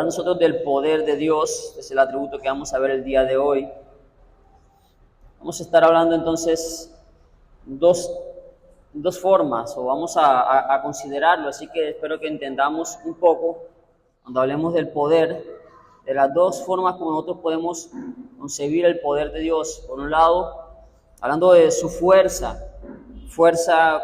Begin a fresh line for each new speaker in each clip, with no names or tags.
nosotros del poder de Dios, es el atributo que vamos a ver el día de hoy. Vamos a estar hablando entonces dos formas, o vamos a considerarlo, así que espero que entendamos un poco, cuando hablemos del poder, de las dos formas como nosotros podemos concebir el poder de Dios. Por un lado, hablando de su fuerza,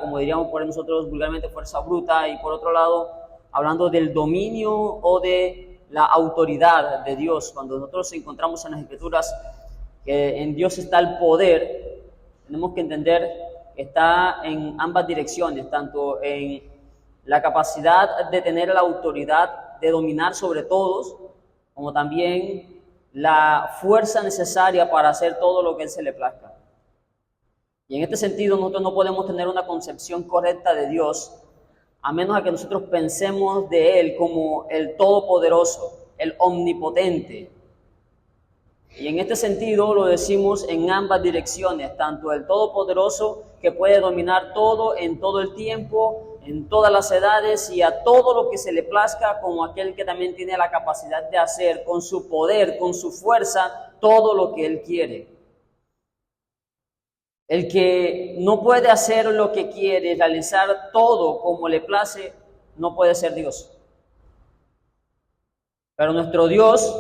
como diríamos por nosotros vulgarmente, fuerza bruta, y por otro lado, hablando del dominio o de la autoridad de Dios. Cuando nosotros encontramos en las Escrituras que en Dios está el poder, tenemos que entender que está en ambas direcciones, tanto en la capacidad de tener la autoridad de dominar sobre todos, como también la fuerza necesaria para hacer todo lo que Él se le plazca. Y en este sentido nosotros no podemos tener una concepción correcta de Dios a menos a que nosotros pensemos de Él como el Todopoderoso, el Omnipotente. Y en este sentido lo decimos en ambas direcciones, tanto el Todopoderoso que puede dominar todo en todo el tiempo, en todas las edades y a todo lo que se le plazca, como aquel que también tiene la capacidad de hacer con su poder, con su fuerza, todo lo que Él quiere. El que no puede hacer lo que quiere, realizar todo como le place, no puede ser Dios. Pero nuestro Dios,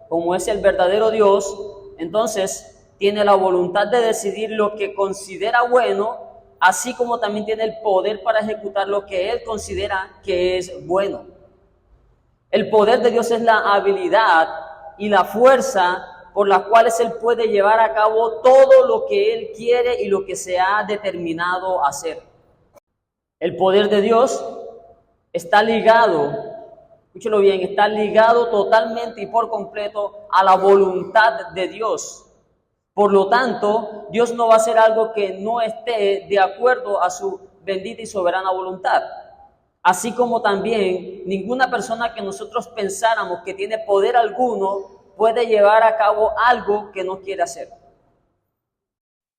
como es el verdadero Dios, entonces tiene la voluntad de decidir lo que considera bueno, así como también tiene el poder para ejecutar lo que Él considera que es bueno. El poder de Dios es la habilidad y la fuerza por las cuales Él puede llevar a cabo todo lo que Él quiere y lo que se ha determinado hacer. El poder de Dios está ligado, escúchelo bien, está ligado totalmente y por completo a la voluntad de Dios. Por lo tanto, Dios no va a hacer algo que no esté de acuerdo a su bendita y soberana voluntad. Así como también ninguna persona que nosotros pensáramos que tiene poder alguno puede llevar a cabo algo que no quiere hacer.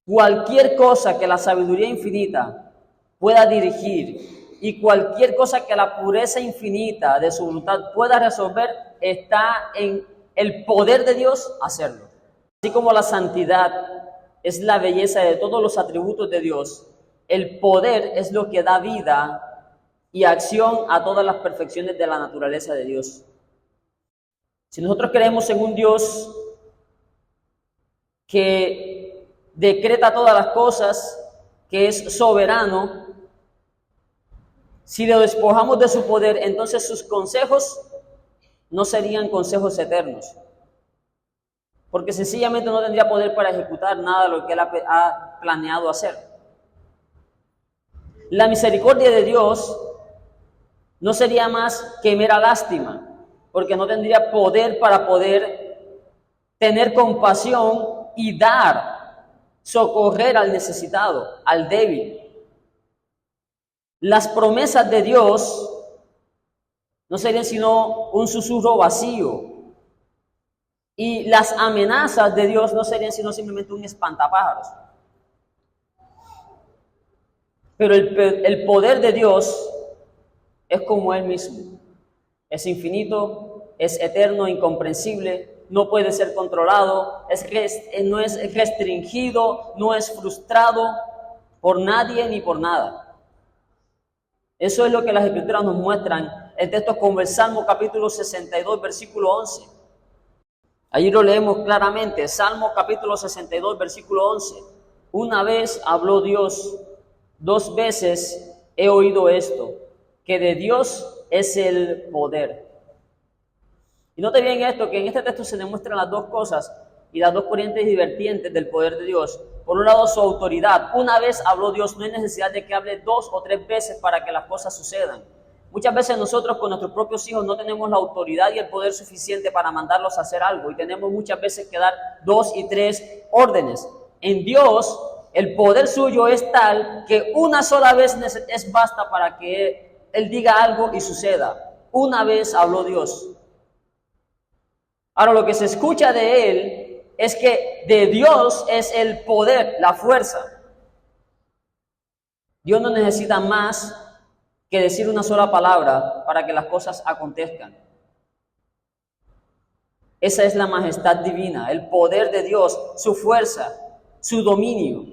Cualquier cosa que la sabiduría infinita pueda dirigir y cualquier cosa que la pureza infinita de su voluntad pueda resolver, está en el poder de Dios hacerlo. Así como la santidad es la belleza de todos los atributos de Dios, el poder es lo que da vida y acción a todas las perfecciones de la naturaleza de Dios. Si nosotros creemos en un Dios que decreta todas las cosas, que es soberano, si lo despojamos de su poder, entonces sus consejos no serían consejos eternos, porque sencillamente no tendría poder para ejecutar nada de lo que Él ha planeado hacer. La misericordia de Dios no sería más que mera lástima, porque no tendría poder para poder tener compasión y dar, socorrer al necesitado, al débil. Las promesas de Dios no serían sino un susurro vacío, y las amenazas de Dios no serían sino simplemente un espantapájaros. Pero el poder de Dios es como Él mismo. Es infinito, es eterno, incomprensible, no puede ser controlado, no es restringido, no es frustrado por nadie ni por nada. Eso es lo que las Escrituras nos muestran en textos como el Salmo capítulo 62, versículo 11. Allí lo leemos claramente, Salmo capítulo 62, versículo 11. Una vez habló Dios, dos veces he oído esto, que de Dios es el poder. Y note bien esto, que en este texto se demuestran las dos cosas y las dos corrientes y vertientes del poder de Dios. Por un lado, su autoridad. Una vez habló Dios, no hay necesidad de que hable dos o tres veces para que las cosas sucedan. Muchas veces nosotros con nuestros propios hijos no tenemos la autoridad y el poder suficiente para mandarlos a hacer algo, y tenemos muchas veces que dar 2 y 3 órdenes. En Dios, el poder suyo es tal que una sola vez es basta para que Él diga algo y suceda. Una vez habló Dios. Ahora, lo que se escucha de Él es que de Dios es el poder, la fuerza. Dios no necesita más que decir una sola palabra para que las cosas acontezcan. Esa es la majestad divina, el poder de Dios, su fuerza, su dominio.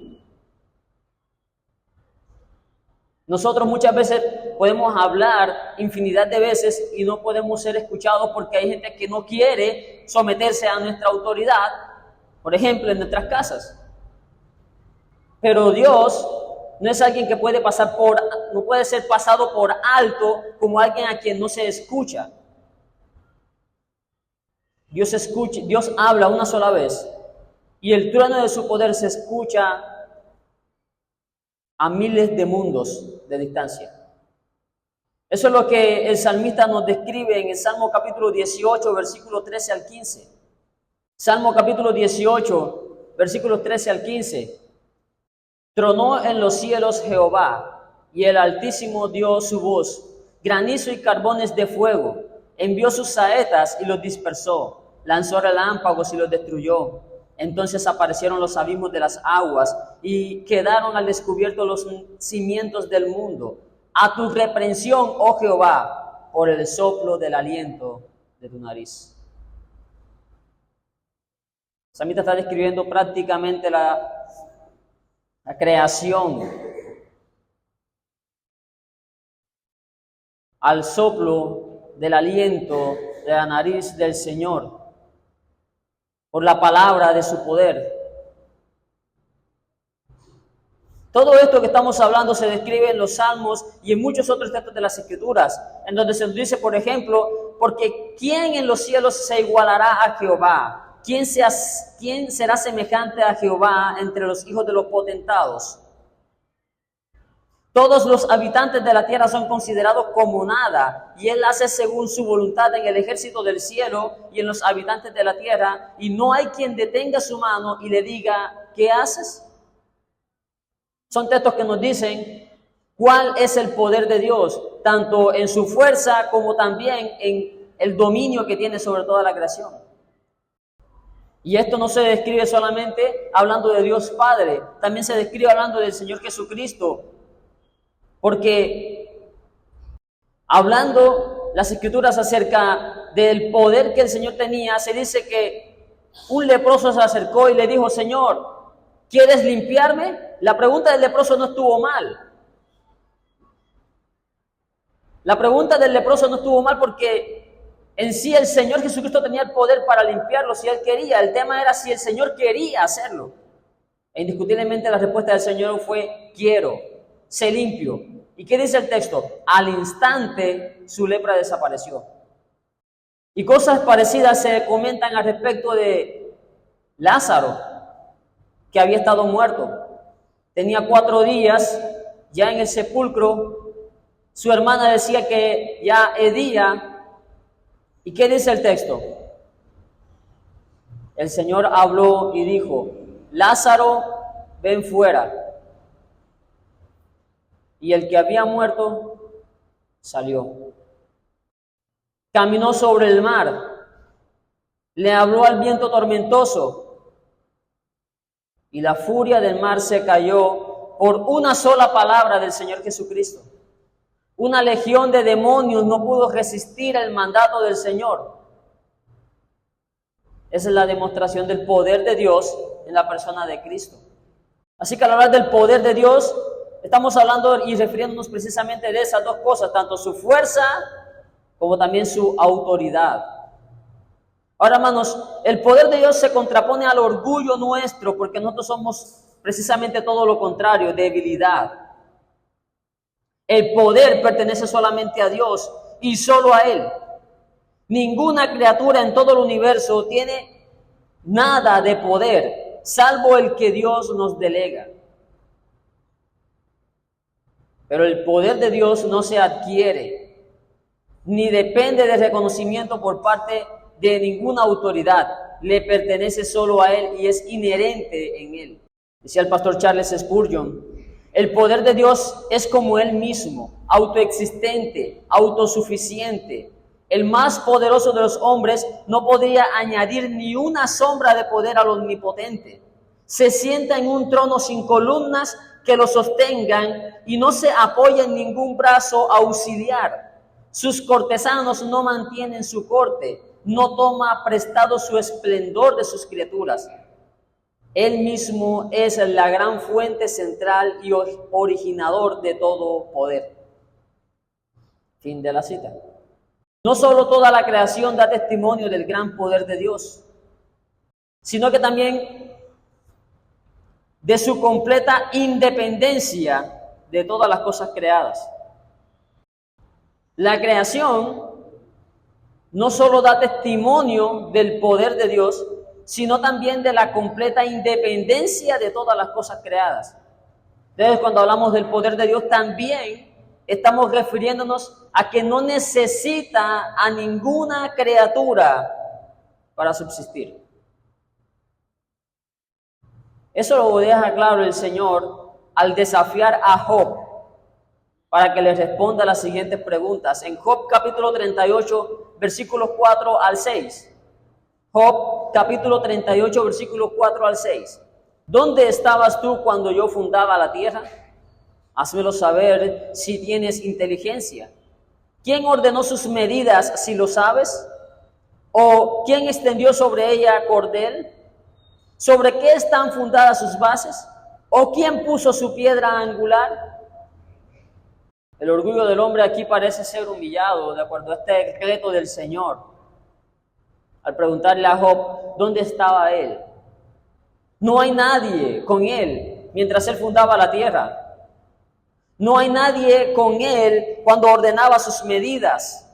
Nosotros muchas veces podemos hablar infinidad de veces y no podemos ser escuchados porque hay gente que no quiere someterse a nuestra autoridad, por ejemplo, en nuestras casas. Pero Dios no es alguien que no puede ser pasado por alto como alguien a quien no se escucha. Dios habla una sola vez y el trueno de su poder se escucha a miles de mundos de distancia. Eso es lo que el salmista nos describe en el Salmo capítulo 18, versículos 13 al 15. Salmo capítulo 18, versículos 13 al 15. Tronó en los cielos Jehová, y el Altísimo dio su voz. Granizo y carbones de fuego. Envió sus saetas y los dispersó. Lanzó relámpagos y los destruyó. Entonces aparecieron los abismos de las aguas y quedaron al descubierto los cimientos del mundo. A tu reprensión, oh Jehová, por el soplo del aliento de tu nariz. El salmista está describiendo prácticamente la creación al soplo del aliento de la nariz del Señor, por la palabra de su poder. Todo esto que estamos hablando se describe en los Salmos y en muchos otros textos de las Escrituras, en donde se nos dice, por ejemplo, porque ¿quién en los cielos se igualará a Jehová? ¿Quién será semejante a Jehová entre los hijos de los potentados? Todos los habitantes de la tierra son considerados como nada, y Él hace según su voluntad en el ejército del cielo y en los habitantes de la tierra, y no hay quien detenga su mano y le diga, ¿qué haces? Son textos que nos dicen cuál es el poder de Dios, tanto en su fuerza como también en el dominio que tiene sobre toda la creación. Y esto no se describe solamente hablando de Dios Padre, también se describe hablando del Señor Jesucristo, porque hablando las Escrituras acerca del poder que el Señor tenía, se dice que un leproso se acercó y le dijo, Señor, ¿quieres limpiarme? La pregunta del leproso no estuvo mal. La pregunta del leproso no estuvo mal porque en sí el Señor Jesucristo tenía el poder para limpiarlo si Él quería. El tema era si el Señor quería hacerlo. E indiscutiblemente la respuesta del Señor fue, quiero, sé limpio. ¿Y qué dice el texto? Al instante su lepra desapareció. Y cosas parecidas se comentan al respecto de Lázaro, que había estado muerto. Tenía 4 días ya en el sepulcro. Su hermana decía que ya hedía. ¿Y qué dice el texto? El Señor habló y dijo, Lázaro, ven fuera. Y el que había muerto salió. Caminó sobre el mar. Le habló al viento tormentoso. Y la furia del mar se cayó por una sola palabra del Señor Jesucristo. Una legión de demonios no pudo resistir el mandato del Señor. Esa es la demostración del poder de Dios en la persona de Cristo. Así que al hablar del poder de Dios, estamos hablando y refiriéndonos precisamente de esas dos cosas, tanto su fuerza como también su autoridad. Ahora, hermanos, el poder de Dios se contrapone al orgullo nuestro, porque nosotros somos precisamente todo lo contrario, debilidad. El poder pertenece solamente a Dios y solo a Él. Ninguna criatura en todo el universo tiene nada de poder, salvo el que Dios nos delega. Pero el poder de Dios no se adquiere, ni depende de reconocimiento por parte de ninguna autoridad. Le pertenece solo a Él y es inherente en Él. Decía el pastor Charles Spurgeon, el poder de Dios es como Él mismo, autoexistente, autosuficiente. El más poderoso de los hombres no podría añadir ni una sombra de poder al omnipotente. Se sienta en un trono sin columnas que lo sostengan y no se apoya en ningún brazo auxiliar. Sus cortesanos no mantienen su corte. no toma prestado su esplendor de sus criaturas. Él mismo es la gran fuente central y originador de todo poder. Fin de la cita. No solo toda la creación da testimonio del gran poder de Dios, sino que también de su completa independencia de todas las cosas creadas. La creación no solo da testimonio del poder de Dios, sino también de la completa independencia de todas las cosas creadas. Entonces, cuando hablamos del poder de Dios, también estamos refiriéndonos a que no necesita a ninguna criatura para subsistir. Eso lo deja claro el Señor al desafiar a Job para que le responda las siguientes preguntas. En Job capítulo 38, versículos 4 al 6. Job capítulo 38, versículos 4 al 6. ¿Dónde estabas tú cuando yo fundaba la tierra? Házmelo saber si tienes inteligencia. ¿Quién ordenó sus medidas, si lo sabes? ¿O quién extendió sobre ella cordel? ¿Sobre qué están fundadas sus bases? ¿O quién puso su piedra angular? El orgullo del hombre aquí parece ser humillado de acuerdo a este decreto del Señor. Al preguntarle a Job, ¿dónde estaba él? No hay nadie con él mientras él fundaba la tierra. No hay nadie con él cuando ordenaba sus medidas.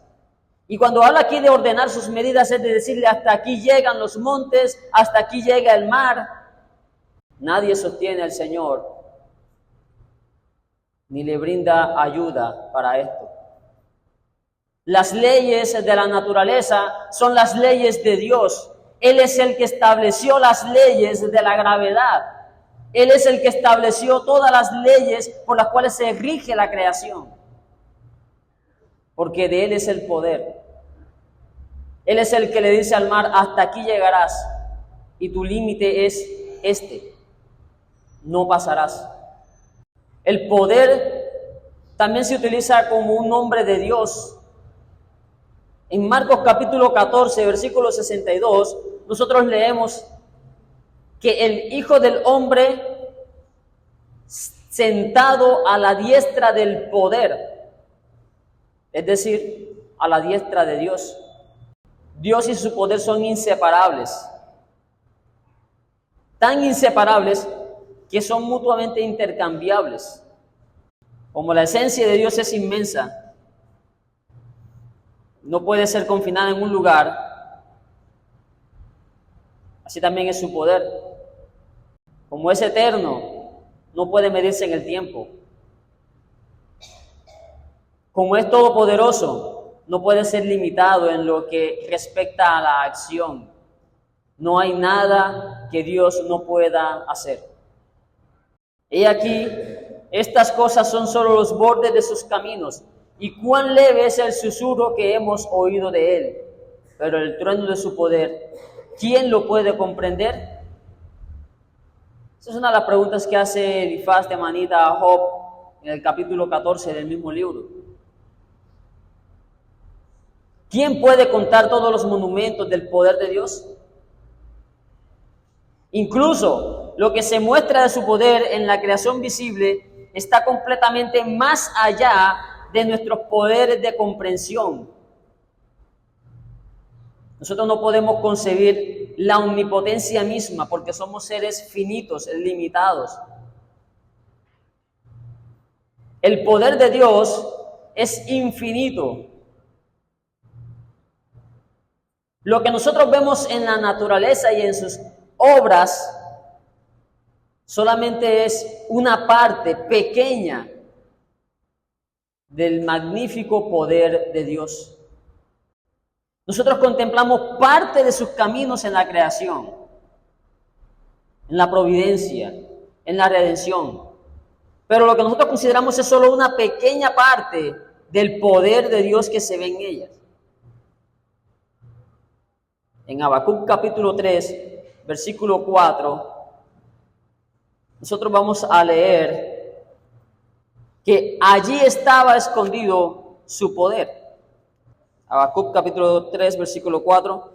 Y cuando habla aquí de ordenar sus medidas es de decirle hasta aquí llegan los montes, hasta aquí llega el mar. Nadie sostiene al Señor ni le brinda ayuda para esto. Las leyes de la naturaleza son las leyes de Dios. Él es el que estableció las leyes de la gravedad. Él es el que estableció todas las leyes por las cuales se rige la creación. Porque de Él es el poder. Él es el que le dice al mar, hasta aquí llegarás y tu límite es este. No pasarás. El poder también se utiliza como un nombre de Dios. En Marcos capítulo 14, versículo 62, nosotros leemos que el Hijo del Hombre sentado a la diestra del poder, es decir, a la diestra de Dios. Dios y su poder son inseparables, tan inseparables que son mutuamente intercambiables. Como la esencia de Dios es inmensa, no puede ser confinada en un lugar, así también es su poder. Como es eterno, no puede medirse en el tiempo. Como es todopoderoso, no puede ser limitado en lo que respecta a la acción. No hay nada que Dios no pueda hacer. He aquí, estas cosas son solo los bordes de sus caminos, y cuán leve es el susurro que hemos oído de Él. Pero el trueno de su poder, ¿quién lo puede comprender? Esa es una de las preguntas que hace Elifaz de Manita a Job en el capítulo 14 del mismo libro. ¿Quién puede contar todos los monumentos del poder de Dios? Incluso lo que se muestra de su poder en la creación visible está completamente más allá de nuestros poderes de comprensión. Nosotros no podemos concebir la omnipotencia misma porque somos seres finitos, limitados. El poder de Dios es infinito. Lo que nosotros vemos en la naturaleza y en sus obras solamente es una parte pequeña del magnífico poder de Dios. Nosotros contemplamos parte de sus caminos en la creación, en la providencia, en la redención. Pero lo que nosotros consideramos es solo una pequeña parte del poder de Dios que se ve en ellas. En Habacuc capítulo 3, versículo 4, nosotros vamos a leer que allí estaba escondido su poder. Habacuc capítulo 3, versículo 4.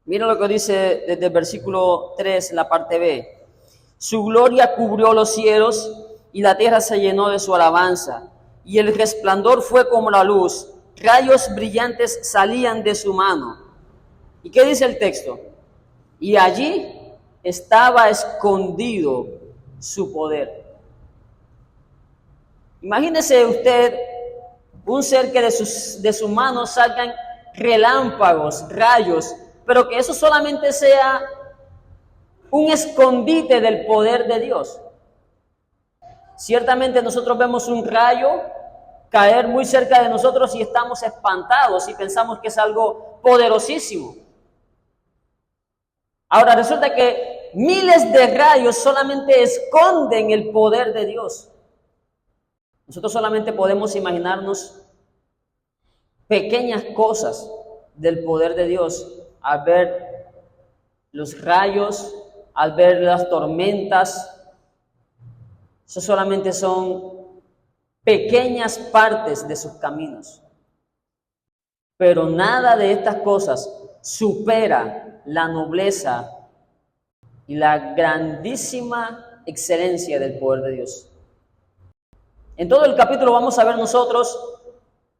Mira lo que dice desde el versículo 3, la parte B. Su gloria cubrió los cielos y la tierra se llenó de su alabanza. Y el resplandor fue como la luz, rayos brillantes salían de su mano. ¿Y qué dice el texto? Y allí estaba escondido su poder. Imagínese usted un ser que de sus manos salgan relámpagos, rayos, pero que eso solamente sea un escondite del poder de Dios. Ciertamente nosotros vemos un rayo caer muy cerca de nosotros y estamos espantados y pensamos que es algo poderosísimo. Ahora resulta que miles de rayos solamente esconden el poder de Dios. Nosotros solamente podemos imaginarnos pequeñas cosas del poder de Dios al ver los rayos, al ver las tormentas. Eso solamente son pequeñas partes de sus caminos. Pero nada de estas cosas supera la nobleza y la grandísima excelencia del poder de Dios. En todo el capítulo vamos a ver nosotros,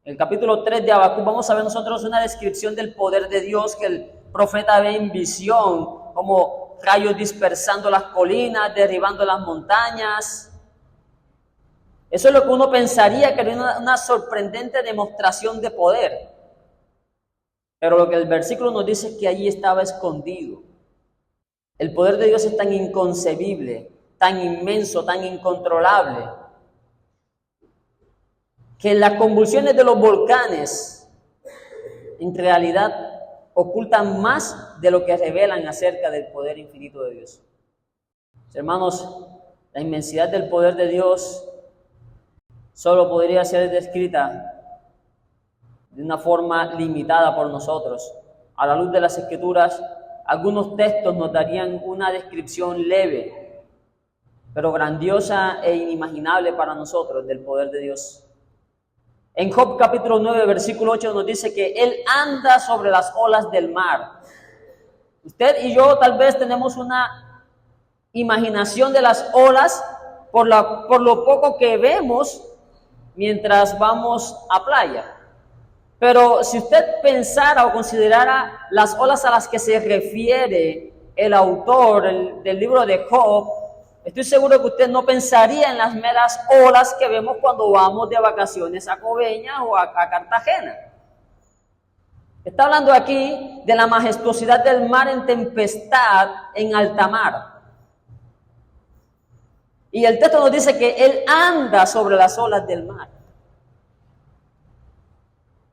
el capítulo 3 de Habacuc, vamos a ver nosotros una descripción del poder de Dios que el profeta ve en visión, como rayos dispersando las colinas, derribando las montañas. Eso es lo que uno pensaría que era una sorprendente demostración de poder. Pero lo que el versículo nos dice es que allí estaba escondido. El poder de Dios es tan inconcebible, tan inmenso, tan incontrolable, que las convulsiones de los volcanes en realidad ocultan más de lo que revelan acerca del poder infinito de Dios. Hermanos, la inmensidad del poder de Dios solo podría ser descrita de una forma limitada por nosotros. A la luz de las Escrituras, algunos textos nos darían una descripción leve, pero grandiosa e inimaginable para nosotros del poder de Dios. En Job capítulo 9, versículo 8 nos dice que Él anda sobre las olas del mar. Usted y yo tal vez tenemos una imaginación de las olas por lo poco que vemos mientras vamos a playa. Pero si usted pensara o considerara las olas a las que se refiere el autor del libro de Job, estoy seguro que usted no pensaría en las meras olas que vemos cuando vamos de vacaciones a Coveñas o a Cartagena. Está hablando aquí de la majestuosidad del mar en tempestad, en alta mar. Y el texto nos dice que Él anda sobre las olas del mar.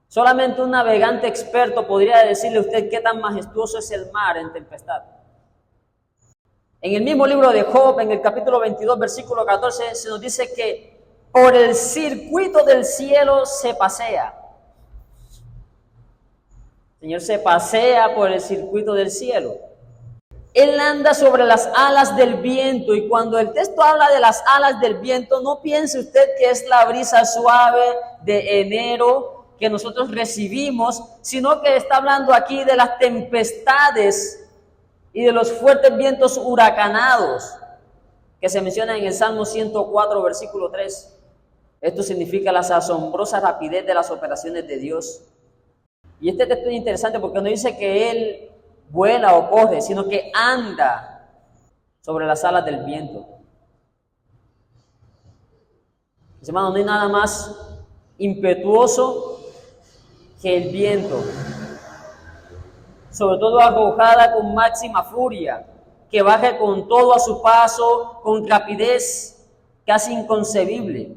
Solamente un navegante experto podría decirle a usted qué tan majestuoso es el mar en tempestad. En el mismo libro de Job, en el capítulo 22, versículo 14, se nos dice que por el circuito del cielo se pasea. El Señor se pasea por el circuito del cielo. Él anda sobre las alas del viento, y cuando el texto habla de las alas del viento, no piense usted que es la brisa suave de enero que nosotros recibimos, sino que está hablando aquí de las tempestades y de los fuertes vientos huracanados que se mencionan en el Salmo 104, versículo 3. Esto significa la asombrosa rapidez de las operaciones de Dios. Y este texto es interesante porque no dice que Él vuela o corre, sino que anda sobre las alas del viento. Mis hermanos, no hay nada más impetuoso que el viento, sobre todo arrojada con máxima furia, que baje con todo a su paso, con rapidez casi inconcebible.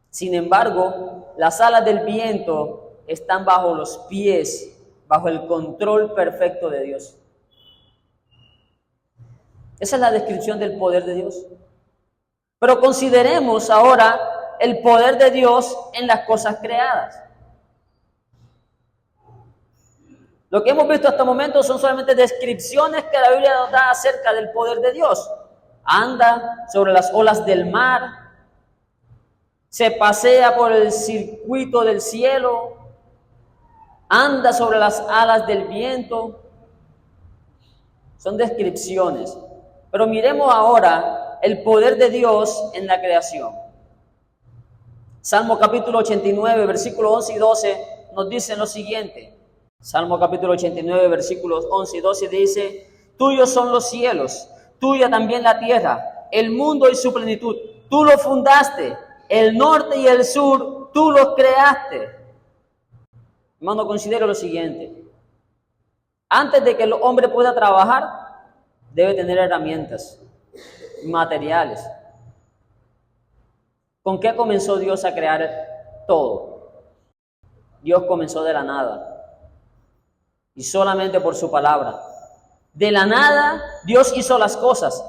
Sin embargo, las alas del viento están bajo los pies, bajo el control perfecto de Dios. Esa es la descripción del poder de Dios. Pero consideremos ahora el poder de Dios en las cosas creadas. Lo que hemos visto hasta el momento son solamente descripciones que la Biblia nos da acerca del poder de Dios. Anda sobre las olas del mar, se pasea por el circuito del cielo, anda sobre las alas del viento. Son descripciones. Pero miremos ahora el poder de Dios en la creación. Salmo capítulo 89, versículos 11 y 12 nos dice lo siguiente. Salmo capítulo 89, versículos 11 y 12 dice: tuyos son los cielos, tuya también la tierra, el mundo y su plenitud. Tú lo fundaste, el norte y el sur, tú los creaste. Hermano, considera lo siguiente. Antes de que el hombre pueda trabajar, debe tener herramientas, materiales. ¿Con qué comenzó Dios a crear todo? Dios comenzó de la nada y solamente por su palabra. De la nada Dios hizo las cosas.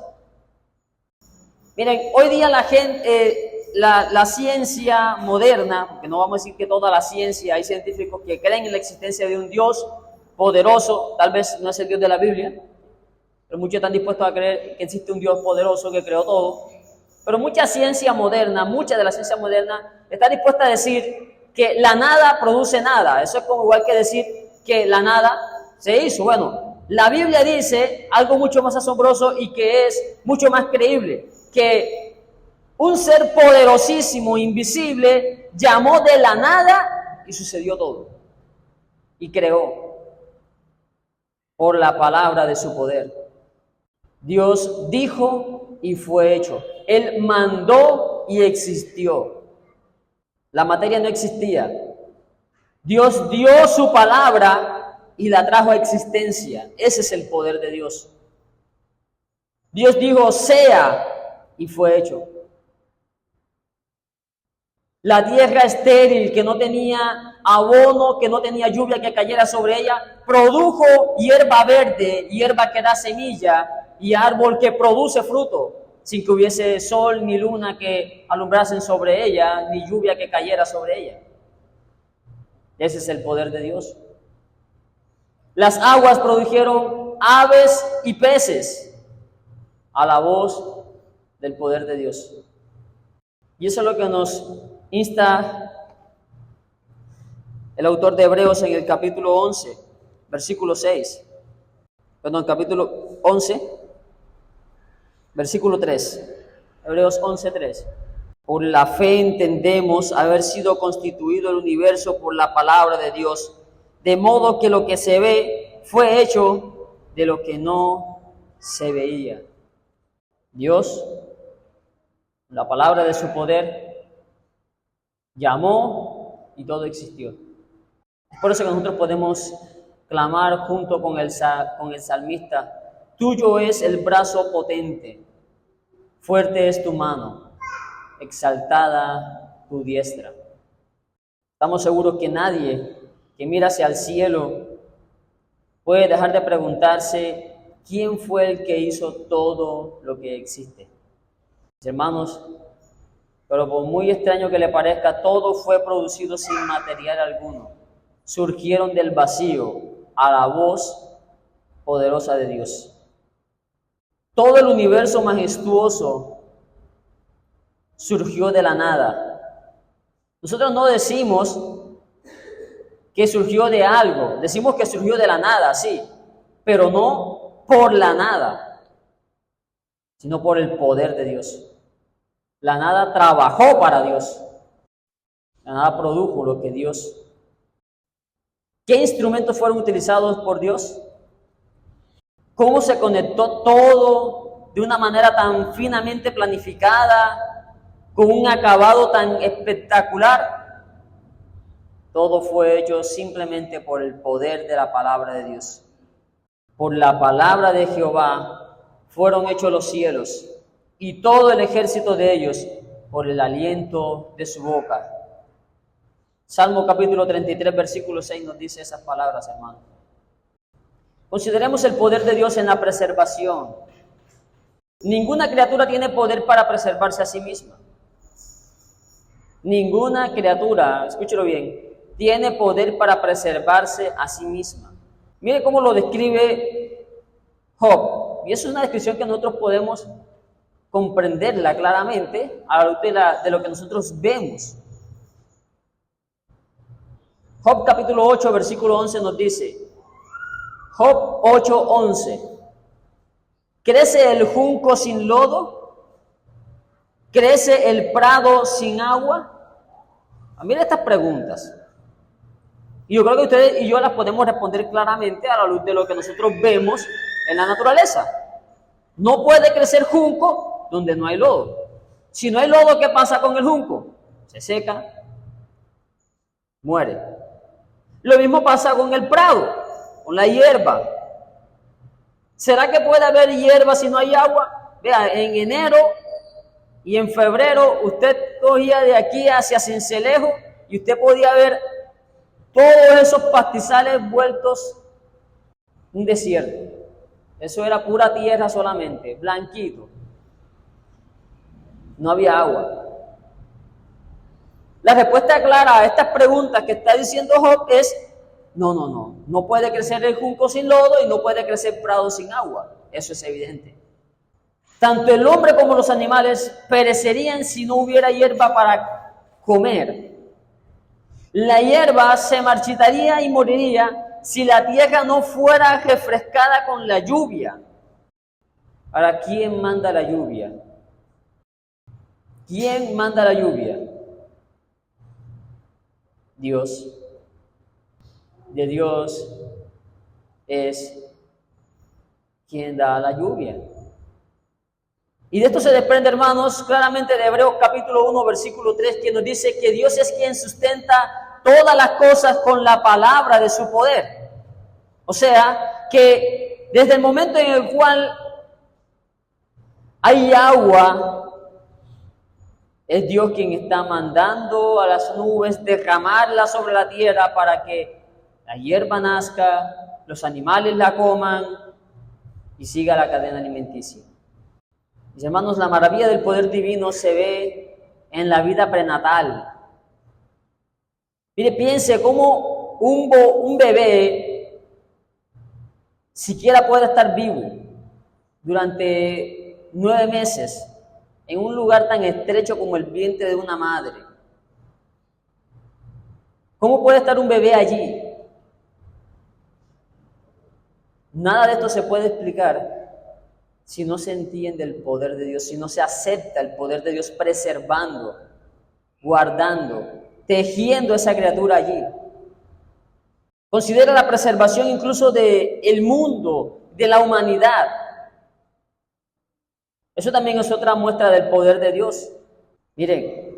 Miren, hoy día la gente, la ciencia moderna, porque no vamos a decir que toda la ciencia, hay científicos que creen en la existencia de un Dios poderoso, tal vez no es el Dios de la Biblia, pero muchos están dispuestos a creer que existe un Dios poderoso que creó todo. Pero mucha de la ciencia moderna está dispuesta a decir que la nada produce nada. Eso es como igual que decir que la nada se hizo. Bueno, la Biblia dice algo mucho más asombroso y que es mucho más creíble, que un ser poderosísimo, invisible, llamó de la nada y sucedió todo. Y creó por la palabra de su poder. Dios dijo y fue hecho. Él mandó y existió. La materia no existía. Dios dio su palabra y la trajo a existencia. Ese es el poder de Dios. Dios dijo, sea, y fue hecho. La tierra estéril, que no tenía abono, que no tenía lluvia que cayera sobre ella, produjo hierba verde, hierba que da semilla, y árbol que produce fruto, sin que hubiese sol ni luna que alumbrasen sobre ella, ni lluvia que cayera sobre ella. Ese es el poder de Dios. Las aguas produjeron aves y peces a la voz del poder de Dios. Y eso es lo que nos insta el autor de Hebreos en el capítulo 11, versículo 6. Perdón, capítulo 11, versículo 3. Hebreos 11, 3. Por la fe entendemos haber sido constituido el universo por la palabra de Dios, de modo que lo que se ve fue hecho de lo que no se veía. Dios, la palabra de su poder, llamó y todo existió. Es por eso que nosotros podemos clamar junto con el salmista: tuyo es el brazo potente, fuerte es tu mano, exaltada tu diestra. Estamos seguros que nadie que mira hacia el cielo puede dejar de preguntarse quién fue el que hizo todo lo que existe. Hermanos, pero por muy extraño que le parezca, todo fue producido sin material alguno. Surgieron del vacío a la voz poderosa de Dios. Todo el universo majestuoso surgió de la nada. Nosotros no decimos que surgió de algo, decimos que surgió de la nada, sí, pero no por la nada, sino por el poder de Dios. La nada trabajó para Dios. La nada produjo lo que Dios. ¿Qué instrumentos fueron utilizados por Dios? ¿Cómo se conectó todo de una manera tan finamente planificada, con un acabado tan espectacular? Todo fue hecho simplemente por el poder de la palabra de Dios. Por la palabra de Jehová fueron hechos los cielos y todo el ejército de ellos por el aliento de su boca. Salmo capítulo 33, versículo 6 nos dice esas palabras, hermanos. Consideremos el poder de Dios en la preservación. Ninguna criatura tiene poder para preservarse a sí misma. Ninguna criatura, escúchelo bien, tiene poder para preservarse a sí misma. Mire cómo lo describe Job. Y eso es una descripción que nosotros podemos comprenderla claramente a la luz de lo que nosotros vemos. Job capítulo 8, versículo 11 nos dice, Job 8:11, ¿crece el junco sin lodo? ¿Crece el prado sin agua? Mira estas preguntas. Y yo creo que ustedes y yo las podemos responder claramente a la luz de lo que nosotros vemos en la naturaleza. No puede crecer junco donde no hay lodo. Si no hay lodo, ¿qué pasa con el junco? Se seca, muere. Lo mismo pasa con el prado, con la hierba. ¿Será que puede haber hierba si no hay agua? Vea, en enero y en febrero usted cogía de aquí hacia Cincelejo y usted podía ver todos esos pastizales vueltos un desierto. Eso era pura tierra solamente, blanquito. No había agua. La respuesta clara a estas preguntas que está diciendo Job es no puede crecer el junco sin lodo y no puede crecer prado sin agua. Eso es evidente. Tanto el hombre como los animales perecerían si no hubiera hierba para comer. La hierba se marchitaría y moriría si la tierra no fuera refrescada con la lluvia. Ahora, ¿quién manda la lluvia? ¿Quién manda la lluvia? Dios. De Dios es quien da la lluvia. Y de esto se desprende, hermanos, claramente de Hebreos capítulo 1, versículo 3, que nos dice que Dios es quien sustenta todas las cosas con la palabra de su poder. O sea, que desde el momento en el cual hay agua, es Dios quien está mandando a las nubes derramarla sobre la tierra para que la hierba nazca, los animales la coman y siga la cadena alimenticia. Mis hermanos, la maravilla del poder divino se ve en la vida prenatal. Mire, piense cómo un bebé siquiera puede estar vivo durante 9 meses en un lugar tan estrecho como el vientre de una madre. ¿Cómo puede estar un bebé allí? Nada de esto se puede explicar si no se entiende el poder de Dios, si no se acepta el poder de Dios preservando, guardando, tejiendo esa criatura allí. Considera la preservación incluso del mundo, de la humanidad. Eso también es otra muestra del poder de Dios. Miren,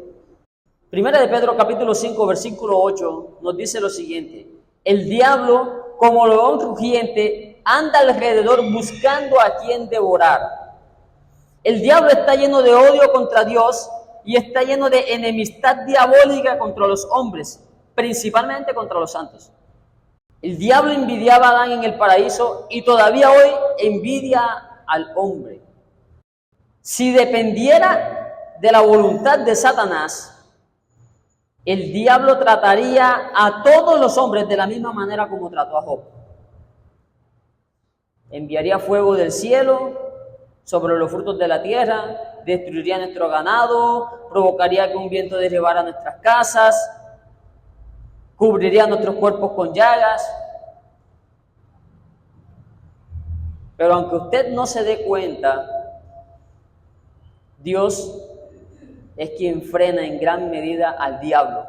Primera de Pedro capítulo 5, versículo 8 nos dice lo siguiente: el diablo, como león rugiente, anda alrededor buscando a quien devorar. El diablo está lleno de odio contra Dios y está lleno de enemistad diabólica contra los hombres, principalmente contra los santos. El diablo envidiaba a Adán en el paraíso y todavía hoy envidia al hombre. Si dependiera de la voluntad de Satanás, el diablo trataría a todos los hombres de la misma manera como trató a Job. Enviaría fuego del cielo sobre los frutos de la tierra, destruiría nuestro ganado, provocaría que un viento derribara nuestras casas, cubriría nuestros cuerpos con llagas. Pero aunque usted no se dé cuenta, Dios es quien frena en gran medida al diablo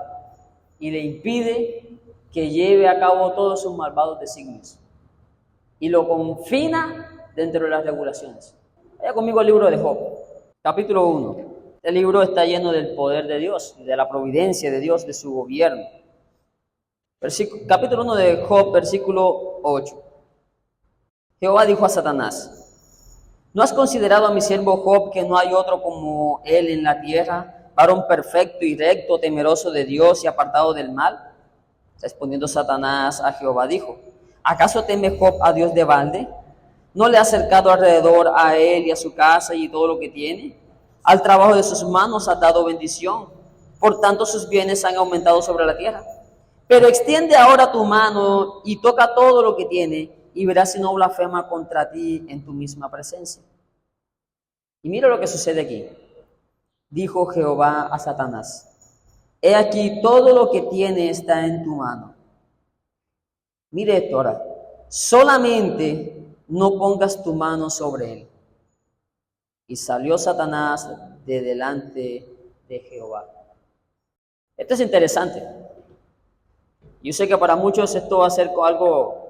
y le impide que lleve a cabo todos sus malvados designios y lo confina dentro de las regulaciones. Vaya conmigo al libro de Job, capítulo 1. Este libro está lleno del poder de Dios, de la providencia de Dios, de su gobierno. Capítulo 1 de Job, versículo 8. Jehová dijo a Satanás: ¿no has considerado a mi siervo Job, que no hay otro como él en la tierra, varón perfecto y recto, temeroso de Dios y apartado del mal? Respondiendo Satanás a Jehová dijo: ¿acaso teme Job a Dios de balde? ¿No le ha acercado alrededor a él y a su casa y todo lo que tiene? Al trabajo de sus manos ha dado bendición, por tanto sus bienes han aumentado sobre la tierra. Pero extiende ahora tu mano y toca todo lo que tiene, y verás si no blasfema contra ti en tu misma presencia. Y mira lo que sucede aquí. Dijo Jehová a Satanás: he aquí todo lo que tiene está en tu mano, Mire esto ahora. Solamente no pongas tu mano sobre él. Y salió Satanás de delante de Jehová. Esto es interesante. Yo sé que para muchos esto va a ser algo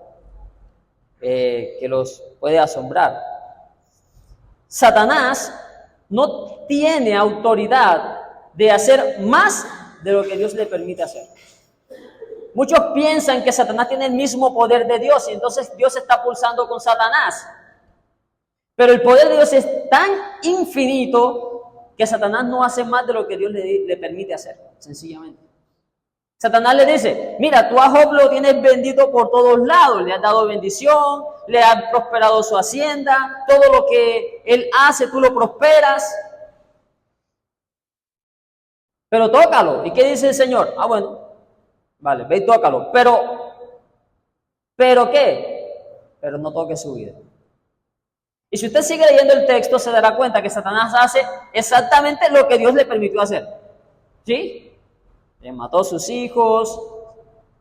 que los puede asombrar. Satanás no tiene autoridad de hacer más de lo que Dios le permite hacer. Muchos piensan que Satanás tiene el mismo poder de Dios y entonces Dios está pulsando con Satanás. Pero el poder de Dios es tan infinito que Satanás no hace más de lo que Dios le permite hacer, sencillamente. Satanás le dice, mira, tú a Job lo tienes bendito por todos lados, le has dado bendición, le has prosperado su hacienda, todo lo que él hace tú lo prosperas. Pero tócalo. ¿Y qué dice el Señor? Ah, bueno, vale, ve y tócalo. ¿Pero qué? Pero no toque su vida. Y si usted sigue leyendo el texto, se dará cuenta que Satanás hace exactamente lo que Dios le permitió hacer. ¿Sí? Le mató a sus hijos,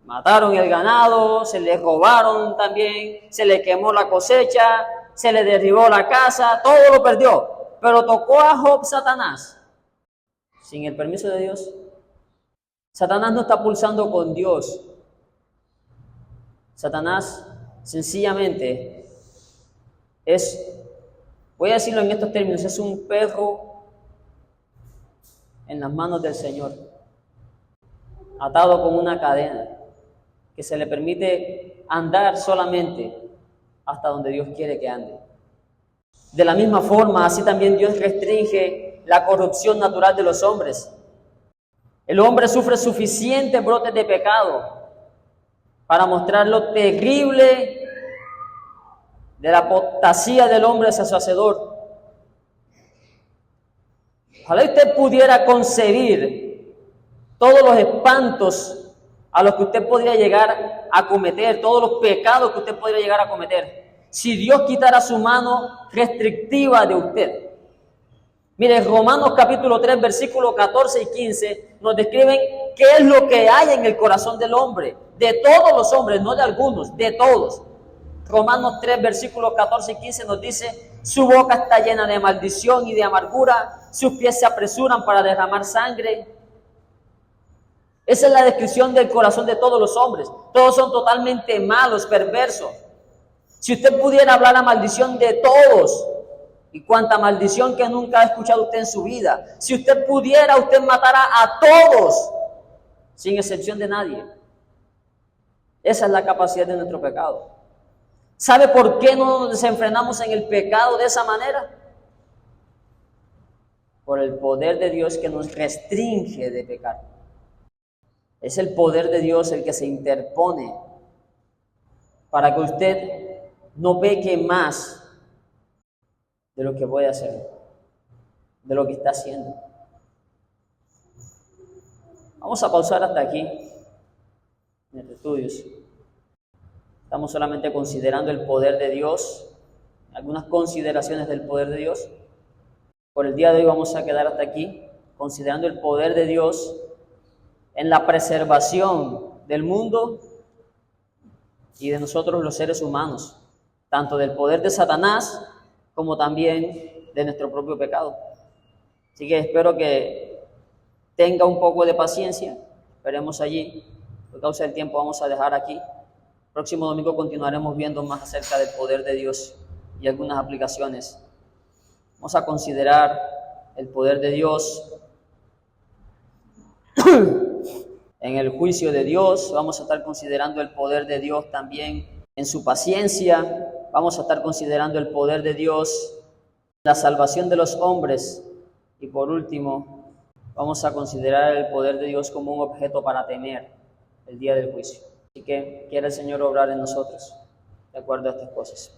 mataron el ganado, se le robaron también, se le quemó la cosecha, se le derribó la casa, todo lo perdió. Pero tocó a Job Satanás, sin el permiso de Dios. Satanás no está pulsando con Dios. Satanás sencillamente voy a decirlo en estos términos, es un perro en las manos del Señor, atado con una cadena, que se le permite andar solamente hasta donde Dios quiere que ande. De la misma forma, así también Dios restringe la corrupción natural de los hombres. El hombre sufre suficientes brotes de pecado para mostrar lo terrible de la apostasía del hombre hacia su Hacedor. Ojalá usted pudiera concebir todos los espantos a los que usted podría llegar a cometer, todos los pecados que usted podría llegar a cometer, si Dios quitara su mano restrictiva de usted. Mire, Romanos capítulo 3, versículos 14 y 15 nos describen qué es lo que hay en el corazón del hombre, de todos los hombres, no de algunos, de todos. Romanos 3, versículos 14 y 15 nos dice, su boca está llena de maldición y de amargura, sus pies se apresuran para derramar sangre. Esa es la descripción del corazón de todos los hombres. Todos son totalmente malos, perversos. Si usted pudiera hablar la maldición de todos, y cuánta maldición que nunca ha escuchado usted en su vida, si usted pudiera, usted matara a todos, sin excepción de nadie. Esa es la capacidad de nuestro pecado. ¿Sabe por qué no nos desenfrenamos en el pecado de esa manera? Por el poder de Dios que nos restringe de pecar. Es el poder de Dios el que se interpone para que usted no peque más de lo que puede hacer, de lo que está haciendo. Vamos a pausar hasta aquí en los estudios. Estamos solamente considerando el poder de Dios, algunas consideraciones del poder de Dios. Por el día de hoy vamos a quedar hasta aquí, considerando el poder de Dios en la preservación del mundo y de nosotros los seres humanos, tanto del poder de Satanás como también de nuestro propio pecado. Así que espero que tenga un poco de paciencia, esperemos allí. Por causa del tiempo vamos a dejar aquí. Próximo domingo continuaremos viendo más acerca del poder de Dios y algunas aplicaciones. Vamos a considerar el poder de Dios en el juicio de Dios. Vamos a estar considerando el poder de Dios también en su paciencia. Vamos a estar considerando el poder de Dios en la salvación de los hombres. Y por último, vamos a considerar el poder de Dios como un objeto para temer el día del juicio. Así que quiera el Señor obrar en nosotros de acuerdo a estas cosas.